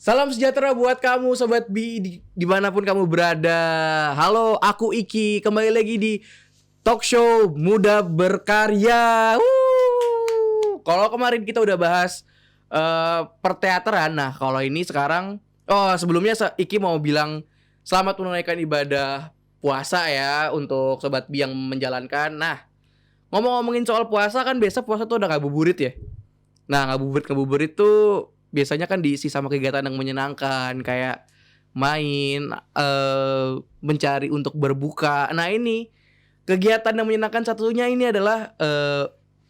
Salam sejahtera buat kamu Sobat Bi dimanapun kamu berada. Halo, aku Iki, kembali lagi di Talk Show Muda Berkarya. Kalau kemarin kita udah bahas perteateran. Nah kalau ini sekarang sebelumnya Iki mau bilang selamat menunaikan ibadah puasa ya untuk Sobat Bi yang menjalankan. Nah ngomongin soal puasa kan biasa puasa tuh udah ngabuburit ya. Nah ngabuburit tuh biasanya kan diisi sama kegiatan yang menyenangkan kayak main, mencari untuk berbuka. Nah ini kegiatan yang menyenangkan satunya ini adalah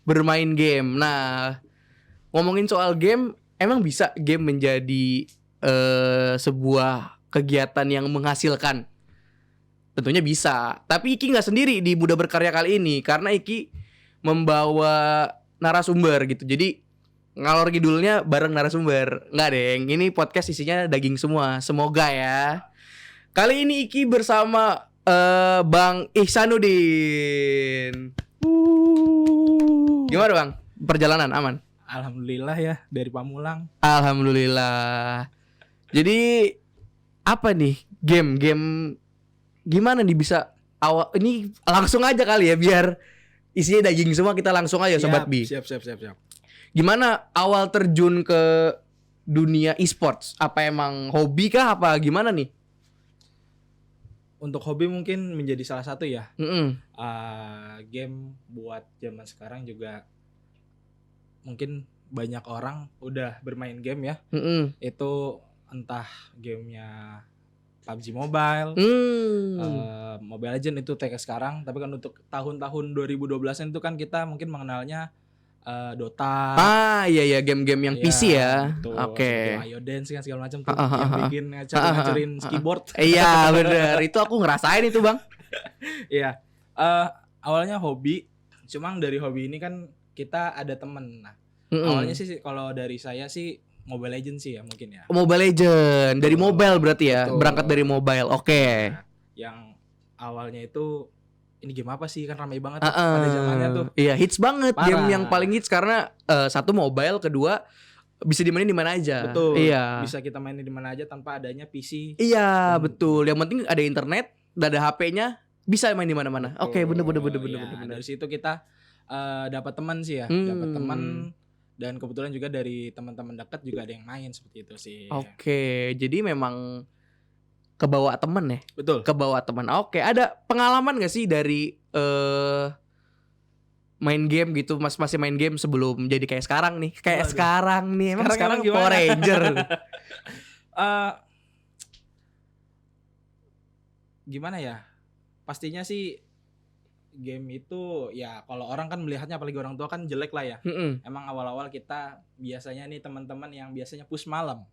bermain game. Nah ngomongin soal game, emang bisa game menjadi sebuah kegiatan yang menghasilkan? Tentunya bisa. Tapi Iki nggak sendiri di Muda Berkarya kali ini karena Iki membawa narasumber gitu. Jadi ngalor ngidulnya bareng narasumber. Nggak deng, ini podcast isinya daging semua. Semoga ya. Kali ini Iki bersama Bang Ihsanuddin. Gimana Bang? Perjalanan aman? Alhamdulillah ya, dari Pamulang. Alhamdulillah. Jadi apa nih game gimana nih bisa awal ini langsung aja kali ya biar isinya daging semua, kita langsung aja Sobat Bi. Siap. Gimana awal terjun ke dunia e-sports? Apa emang hobi kah apa gimana nih? Untuk hobi mungkin menjadi salah satu ya. Game buat zaman sekarang juga mungkin banyak orang udah bermain game ya. Itu entah gamenya PUBG Mobile, Mobile Legends itu TK sekarang. Tapi kan untuk tahun-tahun 2012an itu kan kita mungkin mengenalnya Dota. Iya game-game yang PC ya. Oke. Ayo Dance kan segala macam tuh yang bikin ngacurin keyboard. Iya bener, itu aku ngerasain itu Bang. Iya. Awalnya hobi, cuma dari hobi ini kan kita ada temen. Nah, awalnya sih kalau dari saya sih Mobile Legends sih ya mungkin ya. Mobile Legends dari mobile berarti ya. Betul. Berangkat dari mobile. Oke. Nah, yang awalnya itu ini game apa sih, kan ramai banget pada zamannya tuh. Iya, hits banget. Parah. Game yang paling hits karena satu mobile, kedua bisa dimainin di mana aja. Betul. Iya. Bisa kita mainin di mana aja tanpa adanya PC. Iya, betul. Yang penting ada internet, ada HP-nya, bisa main di mana-mana. Oke, bener. Dari situ kita dapat teman sih ya, dapat teman, dan kebetulan juga dari teman-teman dekat juga ada yang main seperti itu sih. Oke, jadi memang kebawa temen ya? Betul. Kebawa temen. Oke, ada pengalaman gak sih dari main game gitu, masih main game sebelum jadi kayak sekarang nih? Kayak sekarang nih, emang sekarang Power Ranger. Gimana ya? Pastinya sih game itu ya kalau orang kan melihatnya, apalagi orang tua kan jelek lah ya. Emang awal-awal kita biasanya nih teman-teman yang biasanya push malam,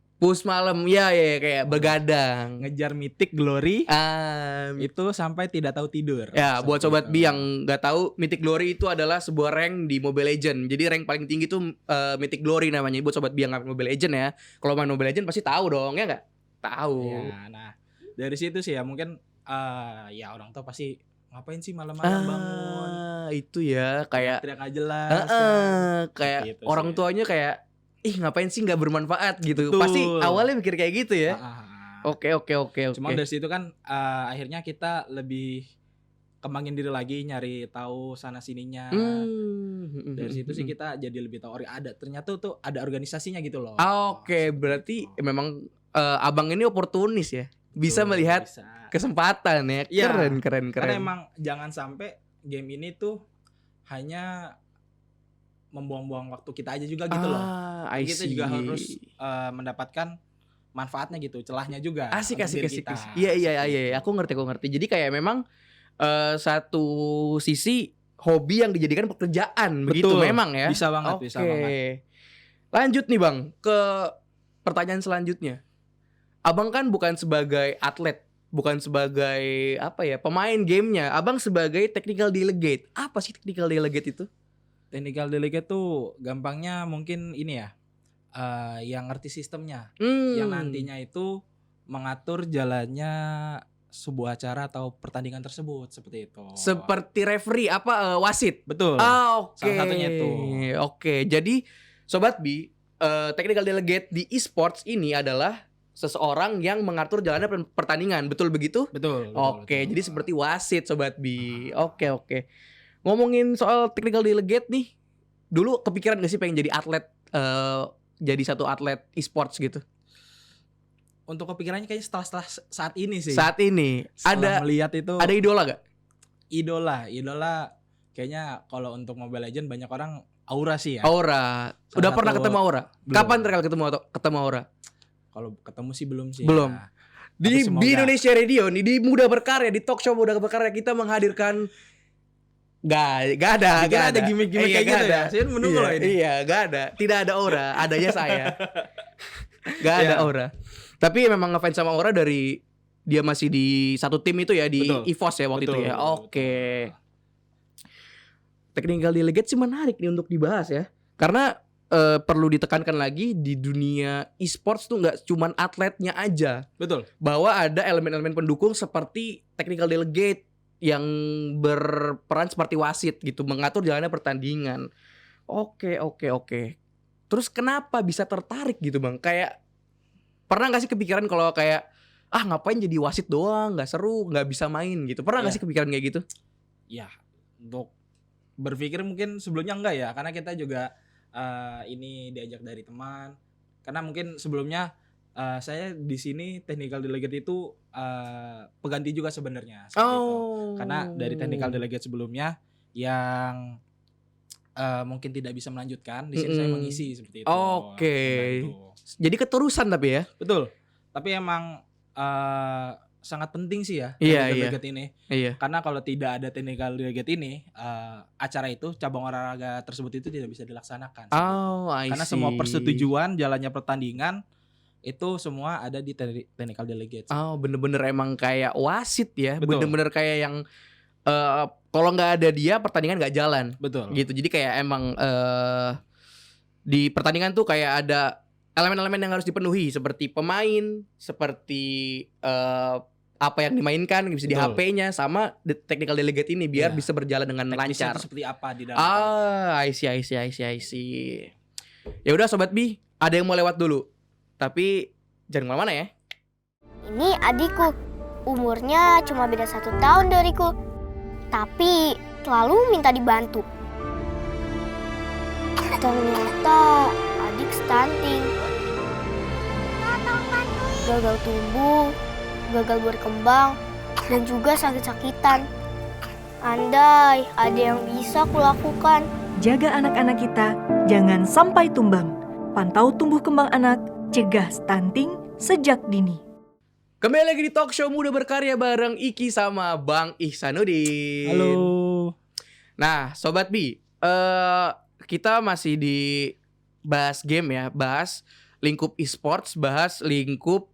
ya kayak begadang ngejar Mythic Glory, itu sampai tidak tahu tidur. Ya buat Sobat Bi yang nggak tahu, Mythic Glory itu adalah sebuah rank di Mobile Legends. Jadi rank paling tinggi tuh Mythic Glory namanya. Buat Sobat Bi yang nggak Mobile Legends ya, kalau main Mobile Legends pasti tahu dong ya nggak? Tahu. Ya, nah dari situ sih ya mungkin ya orang tua pasti ngapain sih malam-malam bangun. Itu ya kayak teriak aja jelas. Kayak gitu orang sih. tuanya kayak ngapain sih nggak bermanfaat gitu. Betul. Pasti awalnya mikir kayak gitu ya. Oke. Cuma dari situ kan akhirnya kita lebih kembangin diri lagi, nyari tahu sana sininya. Dari situ sih kita jadi lebih tahu ternyata tuh ada organisasinya gitu loh. Oke, berarti memang abang ini oportunis ya. Bisa melihat kesempatan ya. Keren. Karena emang jangan sampai game ini tuh hanya membuang-buang waktu kita aja juga gitu loh. Kita juga harus mendapatkan manfaatnya gitu, celahnya juga. Asik. Iya. Aku ngerti. Jadi kayak memang satu sisi hobi yang dijadikan pekerjaan. Betul. Begitu memang ya. Bisa banget. Lanjut nih Bang ke pertanyaan selanjutnya. Abang kan bukan sebagai atlet, bukan sebagai pemain gamenya. Abang sebagai technical delegate. Apa sih technical delegate itu? Technical delegate tuh gampangnya mungkin ini ya, yang ngerti sistemnya, yang nantinya itu mengatur jalannya sebuah acara atau pertandingan tersebut, seperti itu. Seperti referee wasit. Betul. Oke. Salah satunya itu. Oke, jadi Sobat Bi, technical delegate di esports ini adalah seseorang yang mengatur jalannya pertandingan. Betul begitu? Betul. Oke, jadi seperti wasit Sobat Bi. Oke. Ngomongin soal technical delegate nih, dulu kepikiran gak sih pengen jadi atlet, jadi satu atlet e-sports gitu? Untuk kepikirannya kayaknya setelah saat ini sih. Saat ini Setelah melihat itu. Ada idola gak? Idola kayaknya kalau untuk Mobile Legends banyak orang Aura sih ya. Aura. Udah pernah ketemu Aura? Belum. Kapan terakhir ketemu Aura? Kalau ketemu sih belum sih. Belum. Ya. Di Indonesia Radio nih, di Muda Berkarya, di talk show Muda Berkarya kita menghadirkan Gak ada gimmick-gimmick kayak gitu ya. Saya menunggu loh ini. Iya, gak ada. Tidak ada Aura, adanya saya. Gak ada Aura. Tapi memang ngefans sama Aura dari dia masih di satu tim itu ya, di EVOS ya waktu itu ya. Oke. Technical delegate sih menarik nih untuk dibahas ya. Karena perlu ditekankan lagi di dunia e-sports tuh nggak cuman atletnya aja. Betul. Bahwa ada elemen-elemen pendukung seperti technical delegate yang berperan seperti wasit gitu, mengatur jalannya pertandingan. Oke. Terus kenapa bisa tertarik gitu Bang? Kayak pernah nggak sih kepikiran kalau kayak ngapain jadi wasit doang, nggak seru, nggak bisa main gitu. Pernah nggak sih kepikiran kayak gitu? Ya, untuk berpikir mungkin sebelumnya enggak ya, karena kita juga ini diajak dari teman. Karena mungkin sebelumnya saya di sini technical delegate itu pengganti juga sebenarnya. Karena dari technical delegate sebelumnya yang mungkin tidak bisa melanjutkan, di sini saya mengisi seperti itu. Oke. Jadi keterusan tapi ya. Betul. Tapi emang sangat penting sih ya technical delegate ini. Iya. Karena kalau tidak ada technical delegate ini, acara itu, cabang olahraga tersebut itu tidak bisa dilaksanakan. Karena semua persetujuan jalannya pertandingan itu semua ada di technical delegate. Bener-bener emang kayak wasit ya. Betul. Bener-bener kayak yang kalau nggak ada dia pertandingan nggak jalan. Betul. Gitu. Jadi kayak emang di pertandingan tuh kayak ada elemen-elemen yang harus dipenuhi seperti pemain, seperti apa yang dimainkan bisa di HP-nya sama technical delegate ini biar bisa berjalan dengan lancar. Seperti apa di dalam? I see. Ya udah Sobat Bi, ada yang mau lewat dulu. Tapi jangan kemana-mana ya. Ini adikku, umurnya cuma beda 1 tahun dariku. Tapi selalu minta dibantu. Ternyata adik stunting. Gagal tumbuh, gagal berkembang, dan juga sakit-sakitan. Andai ada yang bisa kulakukan. Jaga anak-anak kita, jangan sampai tumbang. Pantau tumbuh kembang anak, cegah stunting sejak dini. Kembali lagi di talk show Muda Berkarya bareng Iki sama Bang Ihsanuddin. Halo. Nah, Sobat Bi, kita masih di bahas game ya, bahas lingkup e-sports, bahas lingkup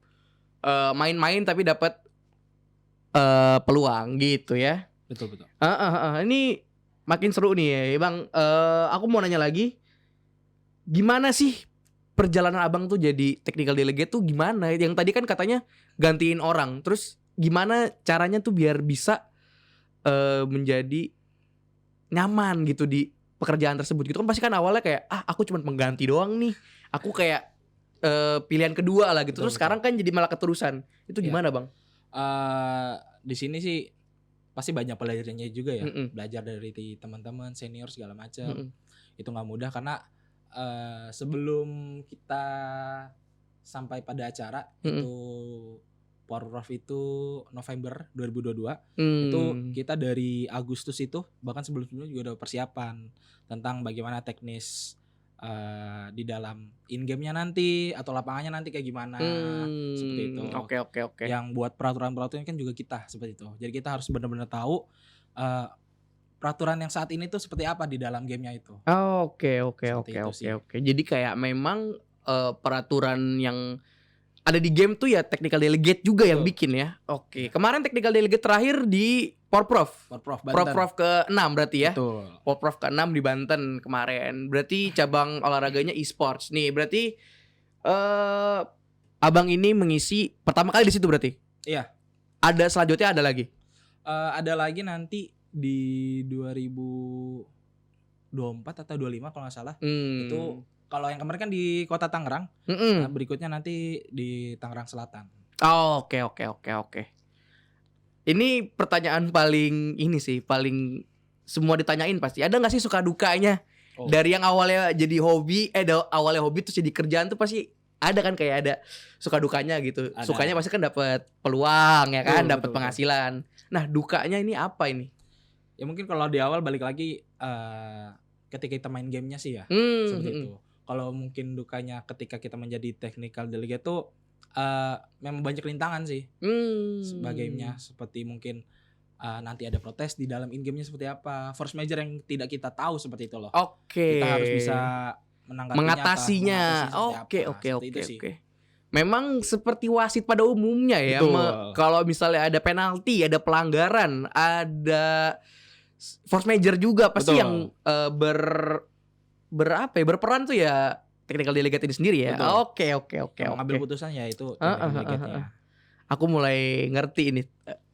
main-main tapi dapat peluang gitu ya. Betul. Ini makin seru nih ya, Bang. Aku mau nanya lagi, gimana sih perjalanan Abang tuh jadi technical delegate tuh gimana? Yang tadi kan katanya gantiin orang, terus gimana caranya tuh biar bisa menjadi nyaman gitu di pekerjaan tersebut gitu kan? Pasti kan awalnya kayak aku cuma pengganti doang nih, aku kayak pilihan kedua lah gitu. Terus sekarang kan jadi malah keterusan. Itu gimana Bang? Di sini sih pasti banyak pelajarannya juga ya. Belajar dari teman-teman, senior segala macam. Itu nggak mudah karena sebelum kita sampai pada acara itu Porprov itu November 2022 itu kita dari Agustus itu bahkan sebelum-sebelumnya juga ada persiapan tentang bagaimana teknis di dalam in-game-nya nanti atau lapangannya nanti kayak gimana seperti itu. Oke. Yang buat peraturan-peraturan kan juga kita seperti itu. Jadi kita harus benar-benar tahu peraturan yang saat ini tuh seperti apa di dalam gamenya itu. Oke. Jadi kayak memang peraturan yang ada di game tuh ya technical delegate juga yang bikin ya. Oke. Kemarin technical delegate terakhir di Porprov ke-6 berarti ya. Betul. Porprov ke-6 di Banten kemarin. Berarti cabang olahraganya e-sports. Nih, berarti Abang ini mengisi pertama kali di situ berarti? Iya. Ada selanjutnya ada lagi? Ada lagi nanti di 2024 atau 25 kalau nggak salah. Itu kalau yang kemarin kan di Kota Tangerang. Nah, berikutnya nanti di Tangerang Selatan. Oh, oke. Ini pertanyaan paling ini sih, paling semua ditanyain pasti. Ada nggak sih suka dukanya? Dari yang awalnya jadi hobi, awalnya hobi terus jadi kerjaan tuh pasti ada kan, kayak ada suka dukanya gitu. Ada. Sukanya pasti kan dapat peluang ya kan, dapat Betul. penghasilan. Nah, dukanya ini apa ini? Ya mungkin kalau di awal balik lagi ketika kita main gamenya sih ya, seperti itu. Kalau mungkin dukanya ketika kita menjadi technical delegate tuh memang banyak rintangan sih. Sebagainya seperti mungkin nanti ada protes di dalam in-game-nya seperti apa, force major yang tidak kita tahu seperti itu loh. Oke. Kita harus bisa mengatasinya. Oke. Itu sih. Memang seperti wasit pada umumnya ya. Betul. Kalau misalnya ada penalti, ada pelanggaran, ada force major juga pasti Betul. yang berperan tuh ya technical delegate ini sendiri ya. Betul. Oke. Mengambil putusan ya itu technical delegate-nya. Aku mulai ngerti ini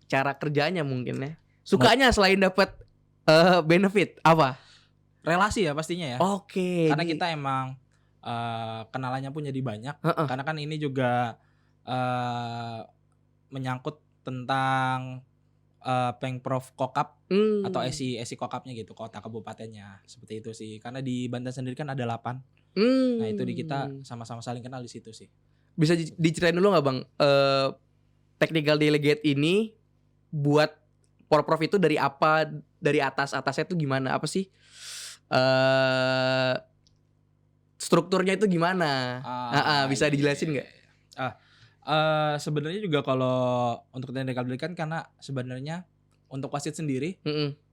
cara kerjanya mungkin ya. Sukanya selain dapat benefit apa? Relasi ya pastinya ya. Oke. Karena kita emang kenalannya pun jadi banyak. Karena kan ini juga menyangkut tentang Pengprov Kokap atau esi Kokapnya gitu, kota kabupatennya. Seperti itu sih. Karena di Banten sendiri kan ada 8. Nah, itu di kita sama-sama saling kenal di situ sih. Bisa diceritain dulu nggak Bang? Technical delegate ini buat Porprov itu dari apa? Dari atasnya itu gimana? Apa sih? Strukturnya itu gimana? Bisa dijelasin nggak? Sebenarnya juga kalau untuk technical delegate kan karena sebenarnya untuk wasit sendiri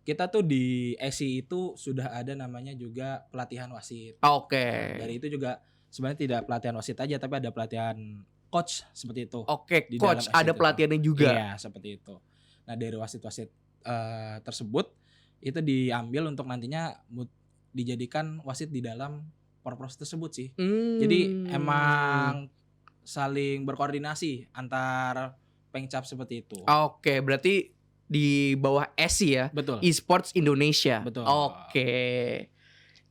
kita tuh di ESI itu sudah ada namanya juga pelatihan wasit. Oke. Dari itu juga sebenarnya tidak pelatihan wasit aja tapi ada pelatihan coach seperti itu. Oke, Di coach dalam ada itu. pelatihannya juga. Iya, seperti itu. Nah, dari wasit-wasit tersebut itu diambil untuk nantinya dijadikan wasit di dalam Porprov tersebut sih. Jadi emang saling berkoordinasi antar Pengcap seperti itu. Oke, berarti di bawah ESI ya. Betul. Esports Indonesia. Betul. Oke.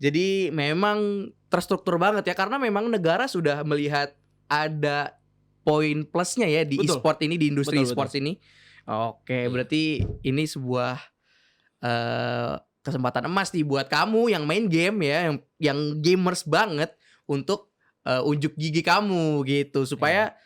Jadi memang terstruktur banget ya, karena memang negara sudah melihat ada poin plusnya ya di Betul. e-sport ini, di industri Betul, e-sports ini. Oke, berarti ini sebuah kesempatan emas nih buat kamu yang main game ya, yang gamers banget, untuk unjuk gigi kamu gitu, supaya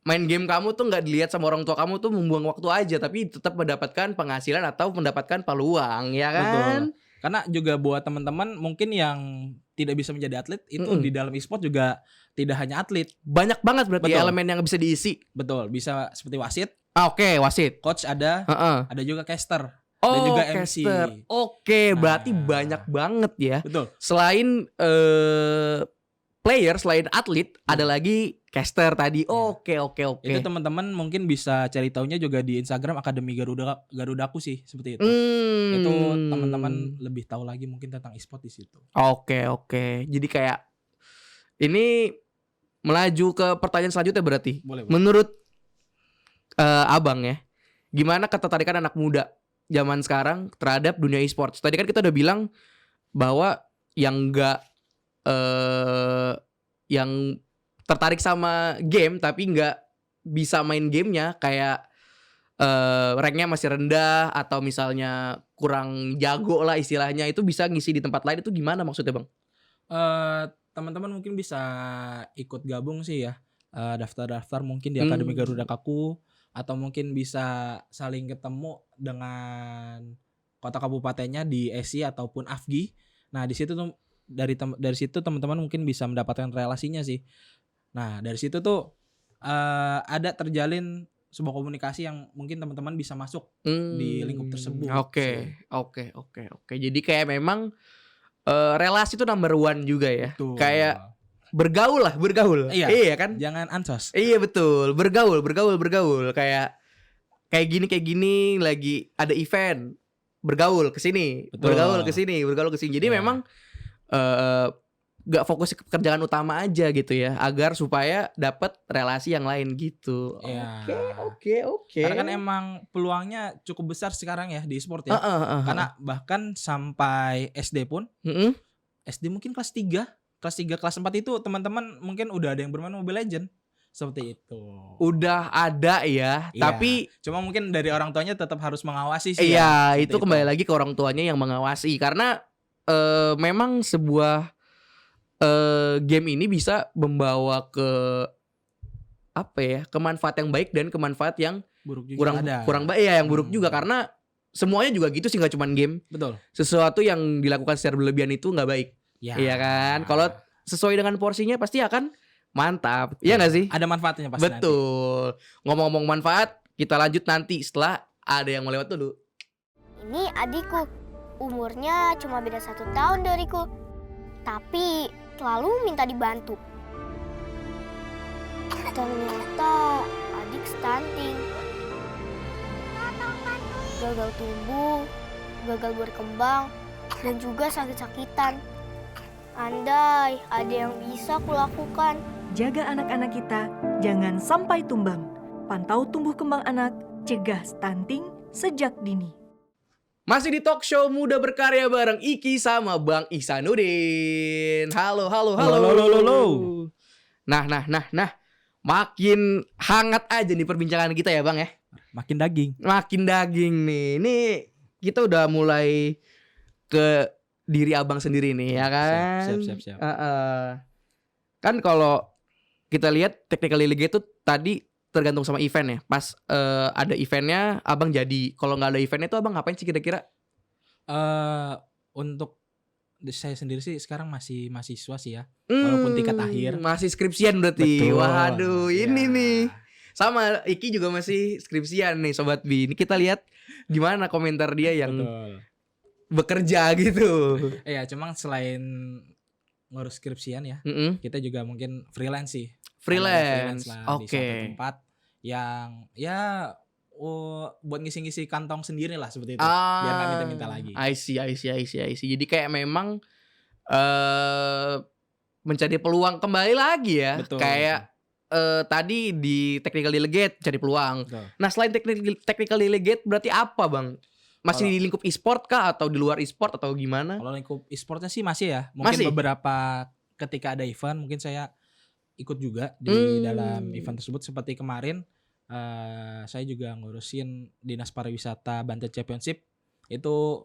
main game kamu tuh nggak dilihat sama orang tua kamu tuh membuang waktu aja, tapi tetap mendapatkan penghasilan atau mendapatkan peluang ya kan. Betul. Karena juga buat teman-teman mungkin yang tidak bisa menjadi atlet itu di dalam e-sport juga tidak hanya atlet. Banyak banget berarti Betul. elemen yang bisa diisi. Betul, bisa seperti wasit, Oke, wasit. coach ada, ada juga caster dan Oh, juga MC. caster. Oke, berarti Nah. banyak banget ya. Betul. Selain player, selain atlet, ada lagi caster tadi. Oke. Itu teman-teman mungkin bisa cari taunya juga di Instagram Akademi Garudaku sih seperti itu. Itu teman-teman lebih tahu lagi mungkin tentang e-sport di situ. Oke. Jadi kayak ini melaju ke pertanyaan selanjutnya berarti. Boleh. Menurut Abang ya, gimana ketertarikan anak muda zaman sekarang terhadap dunia e-sports? Tadi kan kita udah bilang bahwa yang enggak yang tertarik sama game tapi nggak bisa main gamenya, kayak ranknya masih rendah atau misalnya kurang jago lah istilahnya, itu bisa ngisi di tempat lain, itu gimana maksudnya Bang? Teman-teman mungkin bisa ikut gabung sih ya, daftar-daftar mungkin di Akademi Garudaku, atau mungkin bisa saling ketemu dengan kota kabupatennya di ESI ataupun AFGI. Nah, di situ tuh dari situ teman-teman mungkin bisa mendapatkan relasinya sih. Nah, dari situ tuh ada terjalin sebuah komunikasi yang mungkin teman-teman bisa masuk di lingkup tersebut. Oke. Jadi kayak memang relasi itu number one juga ya. Betul. Kayak bergaul. Iya kan? Jangan ansos. Iya betul, bergaul. Kayak gini lagi ada event, bergaul ke sini, Betul. bergaul ke sini. Jadi memang gak fokus ke pekerjaan utama aja gitu ya, agar supaya dapat relasi yang lain gitu. Iya. Oke. Karena kan emang peluangnya cukup besar sekarang ya di e-sport ya. Karena bahkan sampai SD pun, SD mungkin kelas 3, kelas 3 kelas 4 itu teman-teman mungkin udah ada yang bermain Mobile Legend. Seperti itu. Udah ada ya, Iya. Tapi cuma mungkin dari orang tuanya tetap harus mengawasi sih. iya, ya, itu kembali lagi ke orang tuanya yang mengawasi karena memang sebuah game ini bisa membawa ke apa ya, kemanfaat yang baik dan kemanfaat yang buruk juga kurang baik ya, yang buruk juga karena semuanya juga gitu sih, nggak cuman game. Betul. Sesuatu yang dilakukan secara berlebihan itu nggak baik. Ya. Iya kan? Kalau sesuai dengan porsinya pasti akan mantap. Iya nggak sih? Ada manfaatnya pasti. Betul. Ngomong-ngomong manfaat, kita lanjut nanti setelah ada yang mau lewat dulu. Ini adikku, umurnya cuma beda 1 tahun dariku. Tapi selalu minta dibantu. Ternyata adik stunting. Gagal tumbuh, gagal berkembang, dan juga sakit-sakitan. Andai ada yang bisa kulakukan. Jaga anak-anak kita, jangan sampai tumbang. Pantau tumbuh kembang anak, cegah stunting sejak dini. Masih di talk show Muda Berkarya bareng Iki sama Bang Ihsanuddin. Halo. Halo. Nah. Makin hangat aja nih perbincangan kita ya Bang ya. Makin daging. Makin daging nih. Ini kita udah mulai ke diri Abang sendiri nih ya kan. Siap. Kan kalau kita lihat technically league itu tadi tergantung sama event ya. Pas ada eventnya Abang jadi. Kalau nggak ada eventnya tuh Abang ngapain sih kira-kira? Untuk saya sendiri sih sekarang masih mahasiswa sih ya. Walaupun tingkat akhir. Masih skripsian berarti. Betul. Waduh, ini Ya. nih. Sama Iki juga masih skripsian nih Sobat B. Ini kita lihat gimana komentar dia yang Betul. bekerja gitu. Iya, cuma selain ngurus skripsian ya, kita juga mungkin freelance sih. Freelance. Lah di Oke. suatu tempat yang ya buat ngisi-ngisi kantong sendiri lah seperti itu. Biar nggak minta-minta lagi. I see. Jadi kayak memang mencari peluang kembali lagi ya. Betul. Kayak tadi di technical delegate cari peluang. Betul. Nah, selain technical delegate berarti apa, Bang? Masih di lingkup e-sport kah atau di luar e-sport atau gimana? Kalau lingkup e-sportnya sih masih ya. Mungkin Masih? beberapa ketika ada event mungkin saya ikut juga di dalam event tersebut. Seperti kemarin saya juga ngurusin Dinas Pariwisata Banten Championship. Itu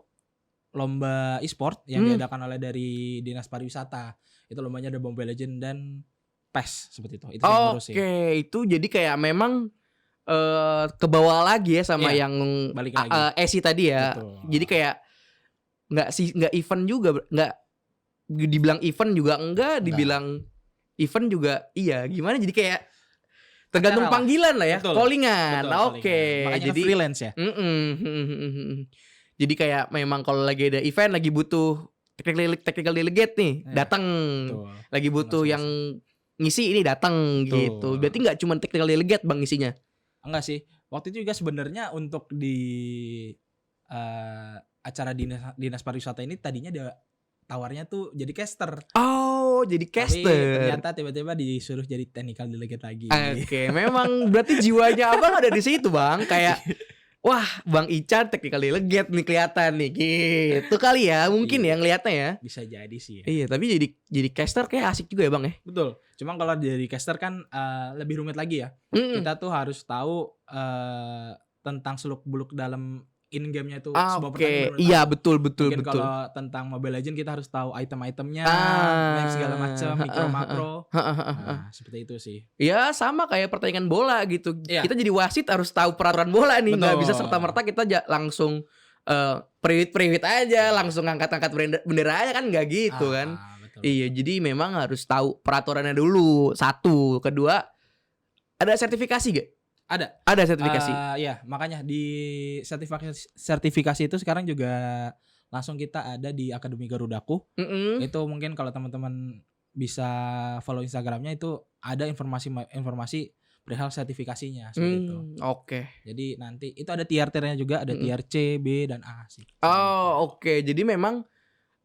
lomba e-sport yang diadakan oleh dari Dinas Pariwisata. Itu lombanya ada Mobile Legend dan PES seperti itu. Itu saya ngurusin. Oke, itu jadi kayak memang ke bawah lagi ya sama Iya, yang balik lagi. Esi tadi ya. Betul. Jadi kayak nggak event juga, nggak dibilang event juga enggak, dibilang event juga iya. Gimana? Jadi kayak tergantung Acara lah. panggilan lah ya, Betul. callingan. Betul, Oke. callingan. Makanya Jadi freelance ya. Jadi kayak memang kalau lagi ada event lagi butuh technical delegate nih, Iya. datang. Betul. Lagi butuh Masuk. yang ngisi ini datang gitu. Berarti nggak cuma technical delegate Bang isinya. Enggak sih. Waktu itu juga sebenarnya untuk di acara dinas pariwisata ini tadinya dia tawarnya tuh jadi caster. Oh, jadi Tapi caster. ternyata tiba-tiba disuruh jadi technical delegate lagi. Oke, memang berarti jiwanya Abang ada di situ, Bang. Kayak wah, Bang Ican technical delegate nih kelihatan nih gitu kali ya. Mungkin ya ngelihatnya ya. Bisa jadi sih ya. Iya, tapi jadi caster kayak asik juga ya, Bang ya. Betul. Cuma kalau jadi caster kan lebih rumit lagi ya. Mm-mm. Kita tuh harus tahu tentang seluk-beluk dalam in game-nya itu sebuah Oke, pertandingan. iya betul. Mungkin kalau tentang Mobile Legends kita harus tahu item-itemnya, dan segala macam, mikro makro. Nah, seperti itu sih. Ya sama kayak pertandingan bola gitu. Iya. Kita jadi wasit harus tahu peraturan bola nih. Nggak Betul. bisa serta-merta kita langsung priwit aja, langsung angkat-angkat bendera aja kan nggak gitu kan. Betul. Iya, jadi memang harus tahu peraturannya dulu. Satu, kedua ada sertifikasi gak? Ada sertifikasi. Ya, makanya di sertifikasi itu sekarang juga langsung kita ada di Akademi Garudaku. Itu mungkin kalau teman-teman bisa follow Instagramnya itu ada informasi perihal sertifikasinya seperti itu. Oke. Jadi nanti itu ada tier-tiernya juga, ada tier C, B, dan A sih. Oh, oke. Jadi memang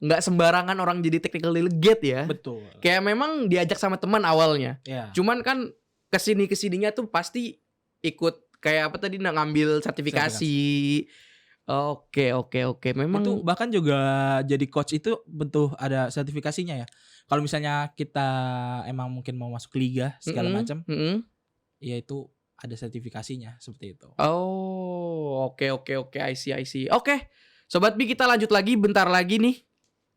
nggak sembarangan orang jadi technical delegate ya. Betul. Kayak memang diajak sama teman awalnya. Ya. Cuman kan kesininya tuh pasti ikut kayak apa tadi ngambil sertifikasi. Oke. Memang Itu bahkan juga jadi coach itu butuh ada sertifikasinya ya. Kalau misalnya kita emang mungkin mau masuk liga segala macam, ya itu ada sertifikasinya seperti itu. Oh, oke. I see. Oke. Sobat Bi, kita lanjut lagi bentar lagi nih.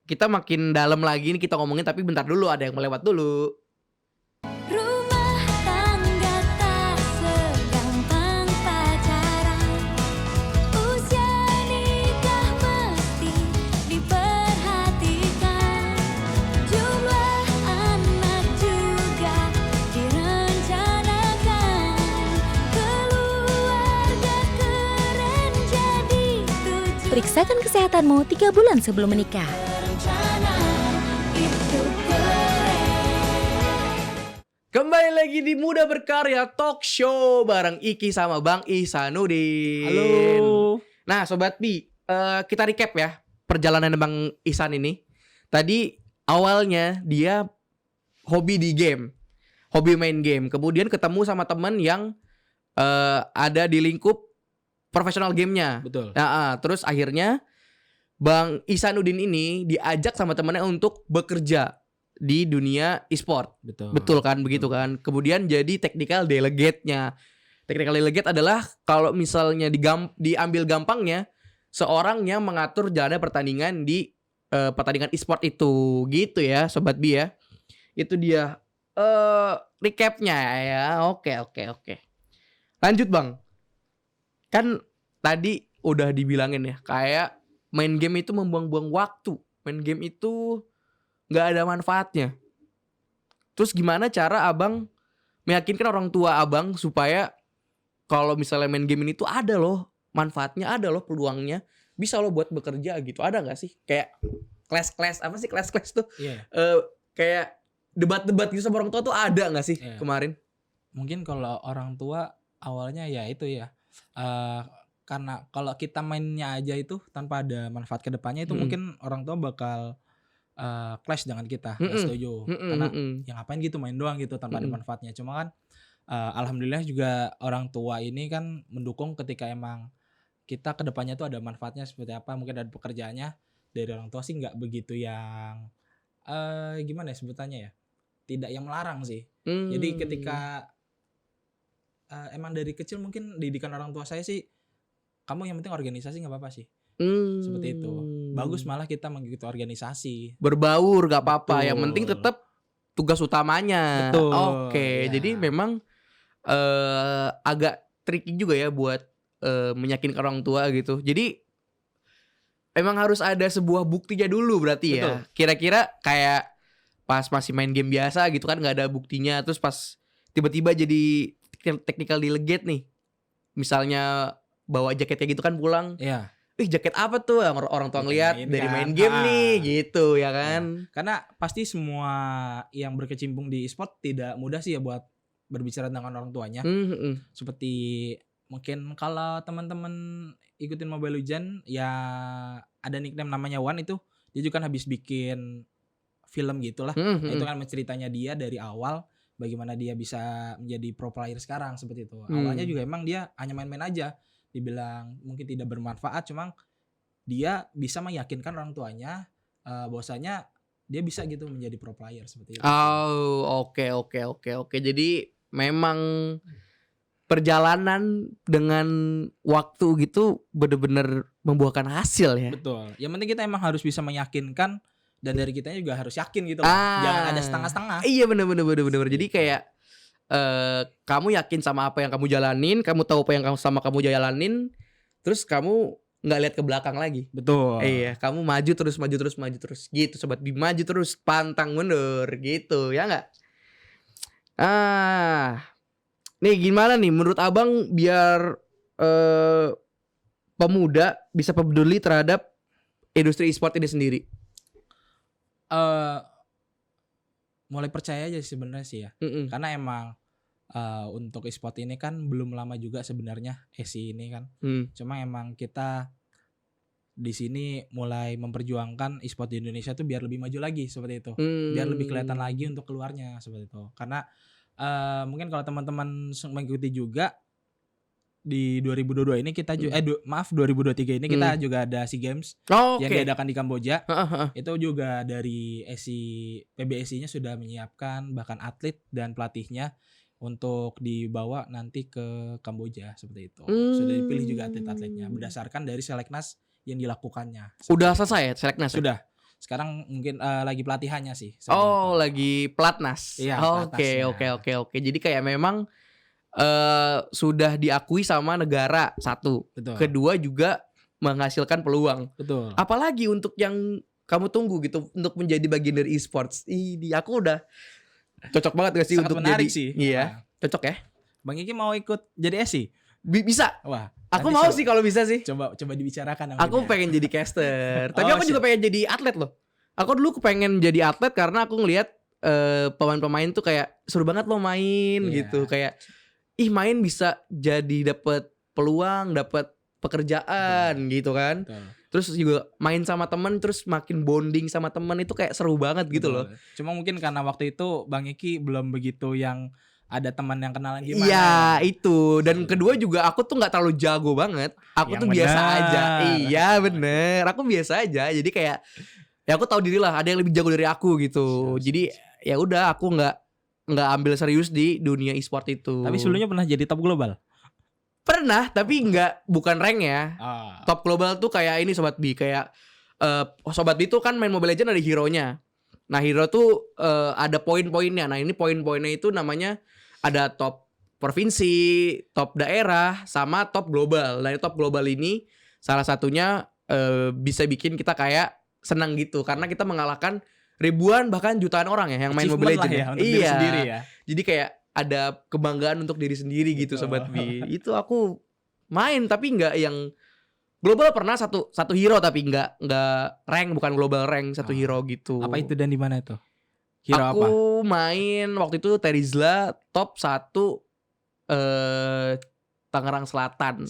Kita makin dalam lagi nih kita ngomongin, tapi bentar dulu ada yang melewat dulu. Rumah tangga tak segampang pacaran. Usia nikah mesti diperhatikan. Jumlah anak juga direncanakan. Keluarga keren jadi tujuan. Periksakan kesehatanmu 3 bulan sebelum menikah. Itu keren. Kembali lagi di Muda Berkarya Talk Show bareng Iki sama Bang Ihsanuddin. Halo. Nah, Sobat Bi, kita recap ya perjalanan Bang Ihsan ini. Tadi awalnya dia hobi di game, hobi main game. Kemudian ketemu sama teman yang ada di lingkup profesional gamenya. Betul. Nah, terus akhirnya Bang Ihsanuddin ini diajak sama temannya untuk bekerja di dunia e-sport. Betul kan, begitu kan. Kemudian jadi technical delegate-nya. Technical delegate adalah kalau misalnya diambil gampangnya, seorang yang mengatur jalannya pertandingan di pertandingan e-sport itu. Gitu ya, Sobat Bi ya. Itu dia recap-nya ya. Oke. Lanjut, Bang. Kan tadi udah dibilangin ya, kayak main game itu membuang-buang waktu. Main game itu gak ada manfaatnya. Terus gimana cara Abang meyakinkan orang tua Abang supaya kalau misalnya main game ini tuh ada loh manfaatnya, ada loh peluangnya, bisa loh buat bekerja gitu. Ada gak sih? Kayak kelas apa sih kelas tuh? Iya. Kayak debat-debat gitu sama orang tua tuh ada gak sih kemarin? Mungkin kalau orang tua awalnya ya itu ya. Karena kalau kita mainnya aja itu tanpa ada manfaat ke depannya itu mungkin orang tua bakal clash dengan kita, nggak setuju. Karena ya ngapain gitu main doang gitu tanpa ada manfaatnya. Cuma kan alhamdulillah juga orang tua ini kan mendukung ketika emang kita ke depannya tuh ada manfaatnya seperti apa, mungkin ada pekerjaannya. Dari orang tua sih nggak begitu yang gimana ya sebutannya ya, tidak yang melarang sih. Jadi ketika emang dari kecil mungkin didikan orang tua saya sih, kamu yang penting organisasi nggak apa-apa sih. Seperti itu. Bagus malah kita mengikuti organisasi. Berbaur gak apa-apa, Betul. yang penting tetap tugas utamanya. Betul. Oke, Ya. jadi memang agak tricky juga ya buat meyakinkan orang tua gitu. Jadi emang harus ada sebuah buktinya dulu berarti ya. Betul. Kira-kira kayak pas masih main game biasa gitu kan gak ada buktinya, terus pas tiba-tiba jadi technical delegate nih, misalnya bawa jaketnya gitu kan pulang, Iya. jaket apa tuh, orang tua ngeliat Main dari kan. main game nih gitu ya kan. Karena pasti semua yang berkecimpung di e-sport tidak mudah sih ya buat berbicara dengan orang tuanya. Seperti mungkin kalau teman-teman ikutin Mobile Legends ya ada nickname namanya Wan, itu dia juga kan habis bikin film gitulah. Nah, itu kan ceritanya dia dari awal bagaimana dia bisa menjadi pro player sekarang seperti itu. Awalnya juga emang dia hanya main-main aja. Dibilang mungkin tidak bermanfaat, cuma dia bisa meyakinkan orang tuanya bahwasanya dia bisa gitu menjadi pro player seperti itu. Oh, oke. Jadi memang perjalanan dengan waktu gitu bener-bener membuahkan hasil ya. Betul. Yang penting kita emang harus bisa meyakinkan, dan dari kitanya juga harus yakin gitu loh. Jangan ada setengah-setengah. Iya bener. Jadi kayak kamu yakin sama apa yang kamu jalanin, kamu tahu apa yang kamu jalanin, terus kamu nggak lihat ke belakang lagi. Betul. Iya, kamu maju terus gitu, Sobat Bi, maju terus, pantang mundur gitu, ya nggak? Nih gimana nih menurut Abang biar pemuda bisa peduli terhadap industri e-sport ini sendiri? Mulai percaya aja sebenarnya sih ya. Karena emang untuk e-sport ini kan belum lama juga sebenarnya ESI ini kan. Cuma emang kita di sini mulai memperjuangkan e-sport di Indonesia tuh biar lebih maju lagi seperti itu. Biar lebih kelihatan lagi untuk keluarnya seperti itu. Karena mungkin kalau teman-teman mengikuti juga di 2022 ini kita juga 2023 ini kita juga ada SEA Games yang diadakan di Kamboja. Itu juga dari PBSI-nya sudah menyiapkan bahkan atlet dan pelatihnya untuk dibawa nanti ke Kamboja seperti itu. Sudah dipilih juga atlet-atletnya berdasarkan dari seleknas yang dilakukannya. Udah selesai ya seleknas? Sudah. Sekarang mungkin lagi pelatihannya sih. Lagi pelatnas. Iya, Oke. Jadi kayak memang sudah diakui sama negara satu. Betul. Kedua juga menghasilkan peluang. Betul. Apalagi untuk yang kamu tunggu gitu untuk menjadi bagian dari e-sports. Ini aku udah cocok banget gak sih Sangat untuk menarik jadi? sih. Iya, cocok ya. Bang Iki mau ikut jadi SI? Bisa. Wah. Aku nanti mau sih kalau bisa sih. Coba dibicarakan Aku namanya. pengen jadi caster. Tapi Oh, aku juga pengen jadi atlet loh. Aku dulu pengen jadi atlet karena aku ngelihat pemain-pemain tuh kayak seru banget loh main gitu. Kayak main bisa jadi dapet peluang, dapet pekerjaan gitu kan. Betul. Terus juga main sama temen, terus makin bonding sama temen itu kayak seru banget gitu loh. Cuma mungkin karena waktu itu Bang Iki belum begitu yang ada teman yang kenalan gimana. Iya itu. Dan kedua juga aku tuh nggak terlalu jago banget. Aku Yang tuh biasa bener. aja. Iya bener. Aku biasa aja. Jadi kayak ya aku tahu diri lah. Ada yang lebih jago dari aku gitu. Jadi ya udah aku nggak ambil serius di dunia e-sport itu. Tapi sebelumnya pernah jadi top global. Pernah, tapi bukan rank ya. Top global tuh kayak ini Sobat B, kayak Sobat B tuh kan main Mobile Legends ada hero-nya. Nah, hero tuh ada poin-poinnya. Nah, ini poin-poinnya itu namanya ada top provinsi, top daerah, sama top global. Nah, top global ini salah satunya bisa bikin kita kayak senang gitu karena kita mengalahkan ribuan bahkan jutaan orang ya yang main Mobile Legends. Ya, untuk diri sendiri ya. Jadi kayak ada kebanggaan untuk diri sendiri gitu Sobat B. Itu aku main tapi nggak yang global, pernah satu hero tapi nggak rank, bukan global rank, satu hero gitu. Apa itu dan di mana itu? Hero aku apa? main waktu itu Terizla top 1 Tangerang Selatan.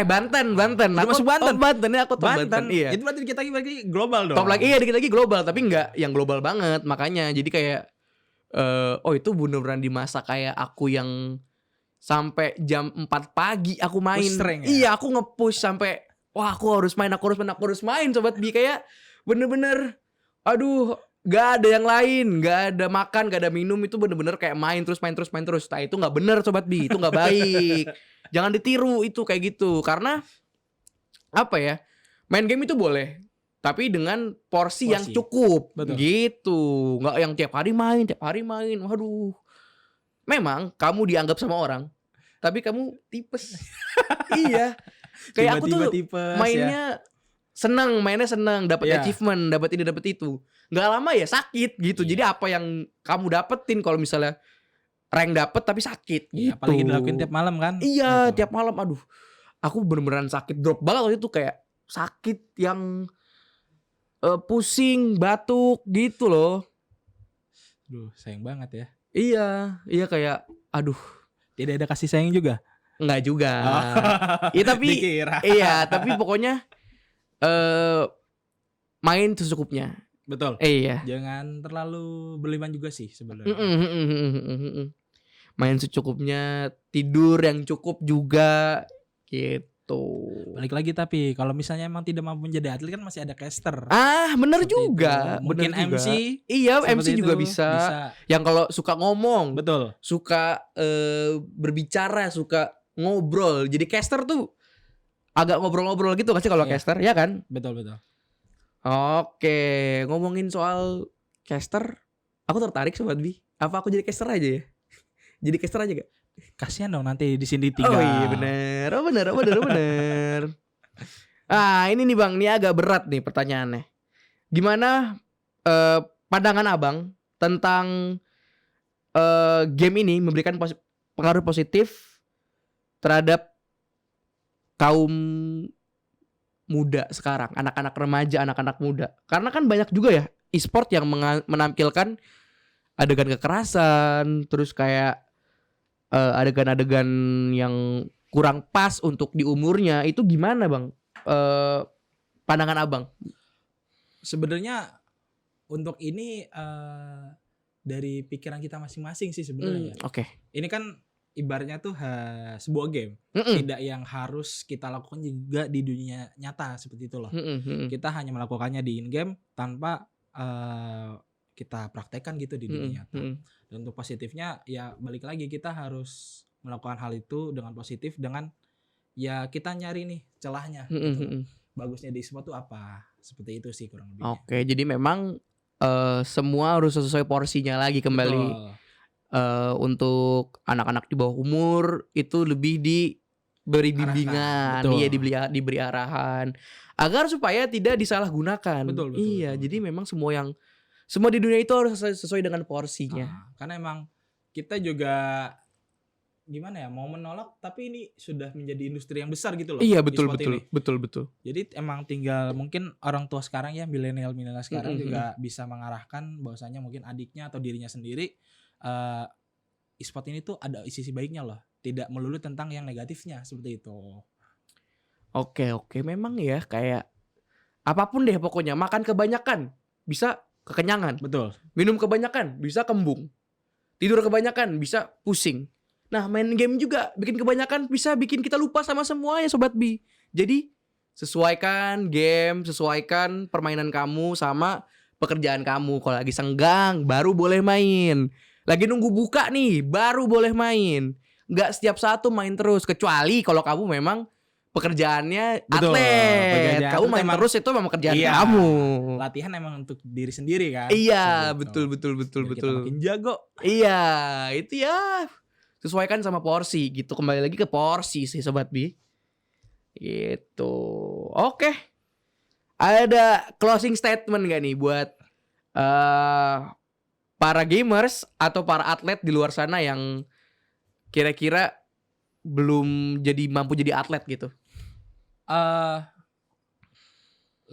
Banten. Udah masuk Banten? Aku top Banten. Iya. Itu berarti kita lagi global dong. Top lagi, iya dikit lagi global tapi nggak yang global banget, makanya jadi kayak itu bener-bener di masa kayak aku yang sampai jam 4 pagi aku main. Push rank ya? Iya, aku nge-push sampai wah aku harus main Sobat B, kayak bener-bener aduh gak ada yang lain, gak ada makan, gak ada minum, itu bener-bener kayak main terus. Nah itu gak bener Sobat B, itu gak baik. Jangan ditiru itu kayak gitu. Karena apa ya, main game itu boleh tapi dengan porsi yang cukup. Betul. Gitu. Nggak yang tiap hari main. Waduh. Memang kamu dianggap sama orang, tapi kamu tipes. Iya. Kayak aku tuh mainnya senang, dapat achievement, dapat ini, dapat itu. Nggak lama ya sakit gitu. Jadi apa yang kamu dapetin kalau misalnya rank dapet tapi sakit gitu. Apalagi dilakuin tiap malam kan? Iya, gitu. tiap malam. Aduh. Aku beneran sakit, drop banget waktu itu, kayak sakit yang pusing, batuk gitu loh. Duh, sayang banget ya. Iya kayak aduh. Tidak ada kasih sayang juga? Enggak juga. Iya tapi Dikira. iya, tapi pokoknya main secukupnya. Betul. Iya. Jangan terlalu berlebihan juga sih sebenarnya. Main secukupnya, tidur yang cukup juga gitu. Balik lagi, tapi kalau misalnya emang tidak mampu menjadi atlet kan masih ada caster. Bener Seperti juga. itu. Mungkin bener juga. MC. Iya, seperti MC itu juga bisa. Yang kalau suka ngomong, Betul. suka berbicara, suka ngobrol. Jadi caster tuh agak ngobrol-ngobrol gitu kan sih kalau Iya. caster, ya kan? Betul. Oke, ngomongin soal caster, aku tertarik Sobat B. Apa aku jadi caster aja ya? Jadi caster aja gak? Kasihan dong nanti di sini tinggal. Oh iya bener. Ini nih Bang, ini agak berat nih pertanyaannya. Gimana pandangan Abang tentang game ini memberikan pengaruh positif terhadap kaum muda sekarang, anak-anak remaja, anak-anak muda. Karena kan banyak juga ya e-sport yang menampilkan adegan kekerasan, terus kayak adegan-adegan yang kurang pas untuk di umurnya. Itu gimana Bang? Pandangan Abang? Sebenarnya untuk ini dari pikiran kita masing-masing sih sebenarnya. Oke. Ini kan ibaratnya tuh sebuah game. Tidak yang harus kita lakukan juga di dunia nyata seperti itu loh. Kita hanya melakukannya di in-game tanpa kita praktekkan gitu di dunia nyata. Dan untuk positifnya ya balik lagi kita harus melakukan hal itu dengan positif, dengan ya kita nyari nih celahnya gitu loh. Bagusnya di e-sport tuh apa? Seperti itu sih kurang lebih. Oke, jadi memang semua harus sesuai porsinya lagi kembali. Betul. Untuk anak-anak di bawah umur itu lebih diberi bimbingan, Betul. iya diberi arahan agar supaya tidak disalahgunakan. Betul, Iya, betul. jadi memang semua di dunia itu harus sesuai dengan porsinya. Karena emang kita juga gimana ya, mau menolak tapi ini sudah menjadi industri yang besar gitu loh. Iya, betul e-sport betul, ini. betul. Jadi emang tinggal mungkin orang tua sekarang ya, milenial sekarang Mm-mm. juga bisa mengarahkan bahwasanya mungkin adiknya atau dirinya sendiri e-sport ini tuh ada sisi baiknya loh, tidak melulu tentang yang negatifnya seperti itu. Oke, memang ya kayak apapun deh pokoknya, makan kebanyakan bisa kekenyangan, Betul. minum kebanyakan bisa kembung, tidur kebanyakan bisa pusing. Nah, main game juga bikin kebanyakan bisa bikin kita lupa sama semua ya Sobat Bi. Jadi sesuaikan game, sesuaikan permainan kamu sama pekerjaan kamu. Kalau lagi senggang baru boleh main. Lagi nunggu buka nih baru boleh main. Nggak setiap saat tuh main terus, kecuali kalau kamu memang pekerjaannya Betul, atlet. pekerjaan Kamu atlet main emang- terus itu memang pekerjaan Iya. kamu. Latihan emang untuk diri sendiri kan. Iya, Seperti betul. itu. Biar kita makin jago. Iya, itu ya sesuaikan sama porsi gitu. Kembali lagi ke porsi sih Sobat Bi. Gitu. Oke. Ada closing statement gak nih buat para gamers atau para atlet di luar sana yang kira-kira belum mampu jadi atlet gitu?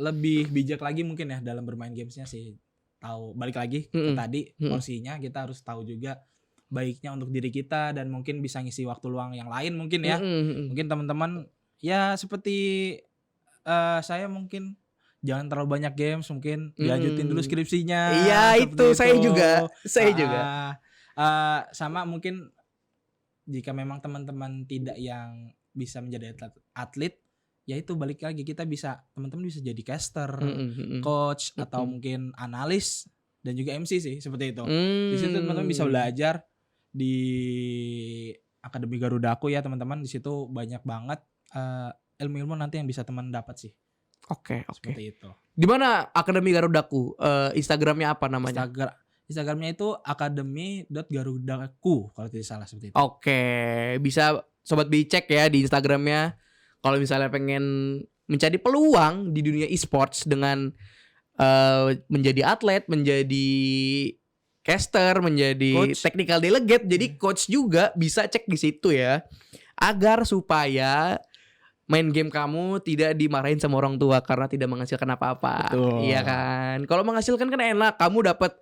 Lebih bijak lagi mungkin ya dalam bermain gamesnya sih. Tahu, balik lagi ke tadi porsinya, kita harus tahu juga baiknya untuk diri kita dan mungkin bisa ngisi waktu luang yang lain mungkin ya. Mungkin teman-teman ya seperti saya mungkin jangan terlalu banyak games, mungkin dilanjutin dulu skripsinya. Iya, seperti itu saya juga. Sama mungkin jika memang teman-teman tidak yang bisa menjadi atlet, ya itu balik lagi kita bisa, teman-teman bisa jadi caster, coach atau mungkin analis dan juga MC sih seperti itu. Di situ teman-teman bisa belajar di Akademi Garudaku ya teman-teman. Di situ banyak banget ilmu-ilmu nanti yang bisa teman dapat sih. Oke. Seperti itu. Di mana Akademi Garudaku? Instagramnya apa namanya? Instagramnya itu akademi.garudaku kalau tidak salah seperti itu. Oke, bisa Sobat Bi cek ya di Instagramnya. Kalau misalnya pengen mencari peluang di dunia e-sports dengan menjadi atlet, menjadi caster, menjadi Coach. technical delegate, jadi coach juga bisa cek di situ ya. Agar supaya main game kamu tidak dimarahin sama orang tua karena tidak menghasilkan apa-apa. Betul. Iya kan? Kalau menghasilkan kan enak, kamu dapat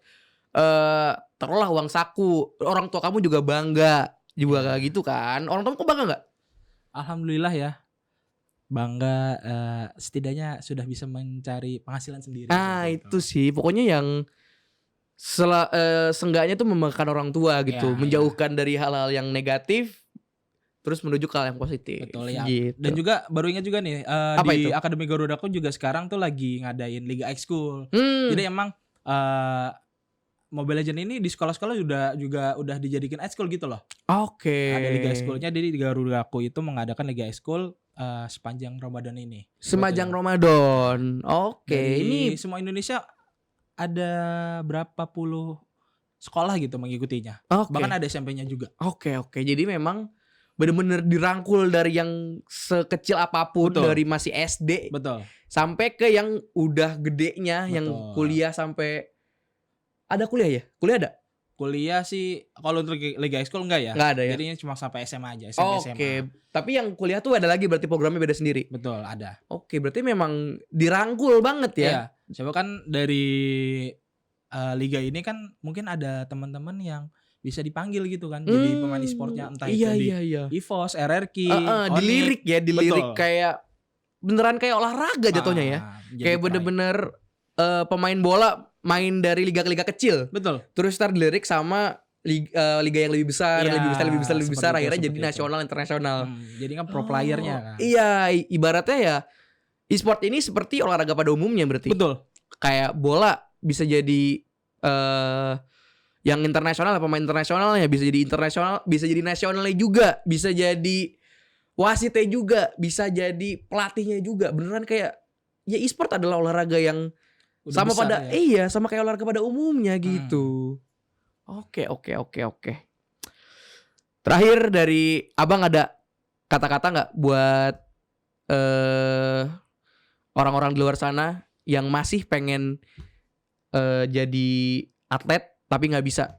taruhlah uang saku, orang tua kamu juga bangga juga kayak gitu kan. Orang tua kamu bangga nggak? Alhamdulillah ya. Bangga setidaknya sudah bisa mencari penghasilan sendiri. Nah seperti itu sih pokoknya yang seenggaknya tuh membanggakan orang tua gitu, Ya, menjauhkan dari hal-hal yang negatif, terus menuju ke hal yang positif. Betul ya. Gitu. Dan juga baru ingat juga nih Apa di itu? Akademi Garudaku juga sekarang tuh lagi ngadain Liga Ekskul. Jadi emang Mobile Legends ini di sekolah-sekolah juga udah dijadikan ekskul gitu loh. Oke. Ada Liga Ekskulnya, jadi di Garudaku itu mengadakan Liga Ekskul sepanjang Ramadan ini. Semajang Ramadan. Oke, Dari ini semua Indonesia ada berapa puluh sekolah gitu mengikutinya. oke. Bahkan ada SMP-nya juga. Oke. Jadi memang bener-bener dirangkul dari yang sekecil apapun, Betul. dari masih SD Betul. sampai ke yang udah gedenya, yang Betul. kuliah sampai ada kuliah ya? Kuliah ada? Kuliah sih kalau untuk Liga Ekskul enggak ya. Nggak ada ya? Jadinya cuma sampai SMA aja, SMP SMA. Oke, tapi yang kuliah tuh ada lagi berarti programnya beda sendiri. Betul, ada. Oke, berarti memang dirangkul banget ya. Iya. Coba kan dari liga ini kan mungkin ada teman-teman yang bisa dipanggil gitu kan jadi pemain e-sportnya, entah iya, itu di iya. EVOS, RRQ, Dilirik ya, dilirik Betul. kayak beneran kayak olahraga jatuhnya ya. Kayak bener-bener pemain bola main dari liga-liga kecil, Betul. terus ntar dilirik sama liga yang lebih besar, Iya, lebih besar, seperti itu, akhirnya jadi seperti itu. nasional, internasional. Jadi kan pro playernya kan. Iya, ibaratnya ya e-sport ini seperti olahraga pada umumnya berarti. Betul. Kayak bola bisa jadi yang internasional, pemain internasionalnya bisa jadi internasional, bisa jadi nasionalnya juga, bisa jadi wasitnya juga, bisa jadi pelatihnya juga. Beneran kayak ya e-sport adalah olahraga yang Udah sama besar pada ya. iya, sama kayak olahraga pada umumnya gitu. Oke. Terakhir dari Abang ada kata-kata nggak buat orang-orang di luar sana yang masih pengen jadi atlet tapi nggak bisa?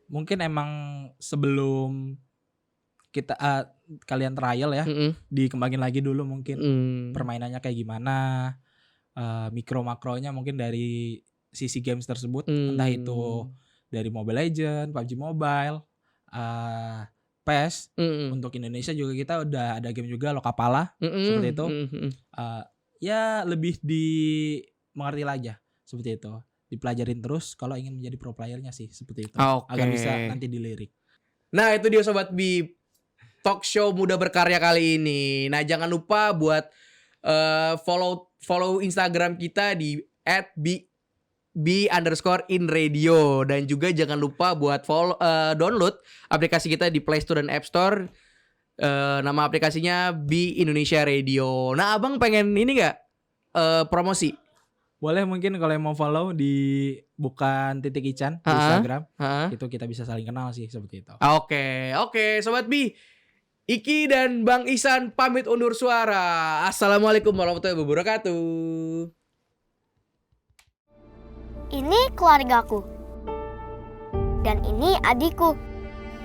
Mungkin emang sebelum kita kalian trial ya, dikembangin lagi dulu mungkin permainannya kayak gimana, mikro makronya mungkin dari sisi games tersebut, entah itu dari Mobile Legends, PUBG Mobile, PES. Untuk Indonesia juga kita udah ada game juga Lokapala seperti itu. Ya lebih mengerti aja seperti itu, dipelajarin terus kalau ingin menjadi pro playernya sih seperti itu. Oke. Agar bisa nanti dilirik. Nah itu dia Sobat B, talk show muda berkarya kali ini. Nah jangan lupa buat follow Instagram kita di @b_in_radio, dan juga jangan lupa buat download aplikasi kita di Play Store dan App Store. Nama aplikasinya B Indonesia Radio. Nah Abang pengen ini nggak promosi? Boleh mungkin kalau yang mau follow di bukan titik Ican di Instagram, itu kita bisa saling kenal sih seperti itu. Oke, Sobat B, Iki dan Bang Ihsan pamit undur suara. Assalamualaikum warahmatullahi wabarakatuh. Ini keluargaku. Dan ini adikku.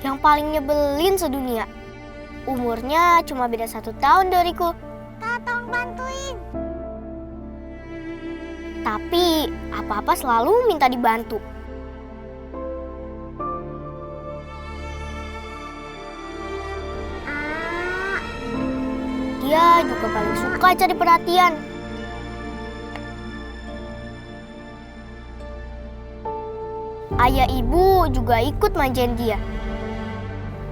Yang paling nyebelin sedunia. Umurnya cuma beda 1 tahun dariku. Tolong bantuin. Tapi apa-apa selalu minta dibantu. Dia juga paling suka cari perhatian. Ayah ibu juga ikut manjain dia.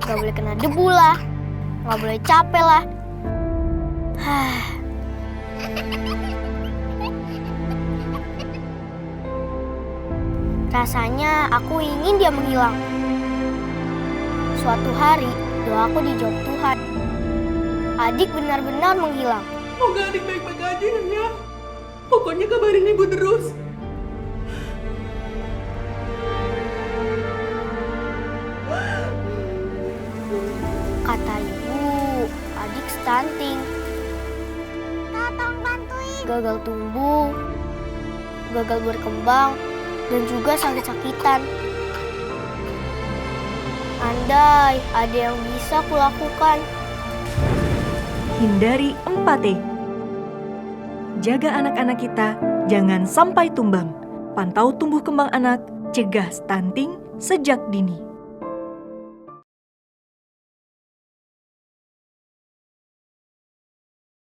Gak boleh kena debu lah, gak boleh capek lah. Rasanya aku ingin dia menghilang. Suatu hari doaku dijawab Tuhan. Adik benar-benar menghilang. Semoga adik baik-baik aja ya. Pokoknya kabarin ibu terus. Kata ibu, adik stunting. Tolong bantuin. Gagal tumbuh, gagal berkembang, dan juga sakit-sakitan. Andai ada yang bisa kulakukan. Hindari 4T. Jaga anak-anak kita, jangan sampai tumbang. Pantau tumbuh kembang anak, cegah stunting sejak dini.